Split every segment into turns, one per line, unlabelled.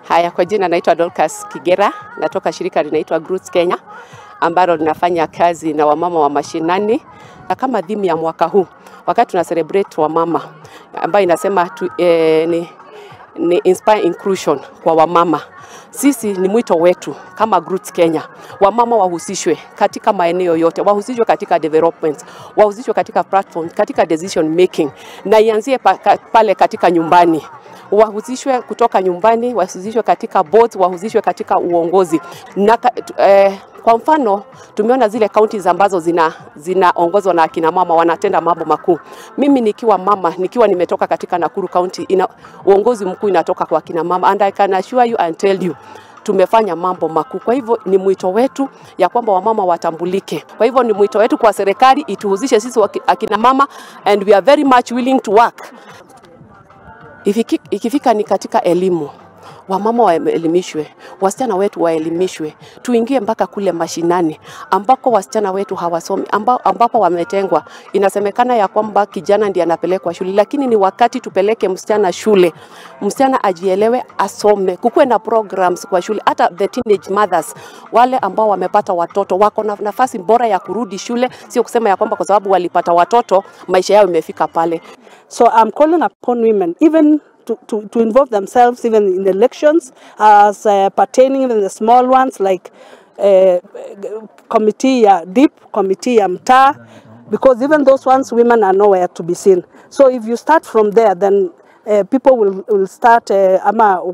Haya, kwa jina naitwa Dorcas Kigera, natoka shirika linaitwa Groots Kenya, ambalo linafanya kazi na wamama wa mashinani. Na kama theme ya mwaka huu, wakati tuna celebrate wamama, ambayo inasema ni inspire inclusion kwa wamama. Sisi ni mwito wetu kama Groots Kenya, wamama wahusishwe katika maeneo yote, wahusishwe katika development, wahusishwe katika platform, katika decision making, na ianzie pale katika nyumbani. Wahusishwe kutoka nyumbani, wahusishwe katika boards, wahusishwe katika uongozi. Na kwa mfano tumeona zile counties ambazo zinaongozwa na akina mama wanatenda mambo makuu. Mimi nikiwa mama, nikiwa nimetoka katika Nakuru County, uongozi mkuu inatoka kwa akina mama, and I can assure you and tell you tumefanya mambo makuu. Kwa hivyo ni mwito wetu ya kwamba wamama watambulike. Kwa hivyo ni mwito wetu kwa serikali ituhusishe sisi akina mama, and we are very much willing to work. Ikifika ni katika elimu, wamama waelimishwe, wasichana wetu waelimishwe, tuingie mpaka kule mashinani ambako wasichana wetu hawasomi, ambapo wametengwa. Inasemekana ya kwamba kijana ndiye anapelekwa shule, lakini ni wakati tupeleke msichana shule, msichana ajielewe, asome, kukuwe na programs kwa shule. Hata the teenage mothers, wale ambao wamepata watoto, wako na nafasi bora ya kurudi shule, sio kusema ya kwamba kwa sababu walipata watoto maisha yao imefika pale.
So I'm calling upon women even to involve themselves even in elections, as pertaining even the small ones like committee ya deep, committee ya mtaa, because even those ones women are nowhere to be seen. So if you start from there, then people will start,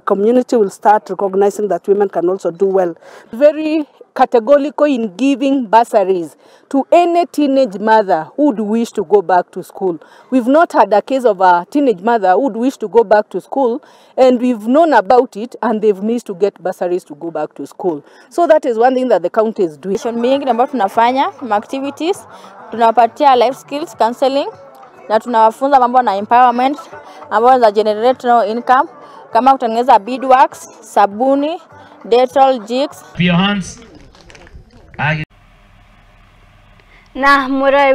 community will start recognizing that women can also do well.
Very categorical in giving bursaries to any teenage mother who would wish to go back to school. We've not had a case of a teenage mother who would wish to go back to school, and we've known about it, and they've missed to get bursaries to go back to school. So that is one thing that the county is doing.
Mingi ambayo tunafanya activities, tunawapatia life skills counseling, na tunawafunza mambo na empowerment ambayo za generate no income, kama kutengeneza beadworks, sabuni, dental jigs.
Your hands.
Na murai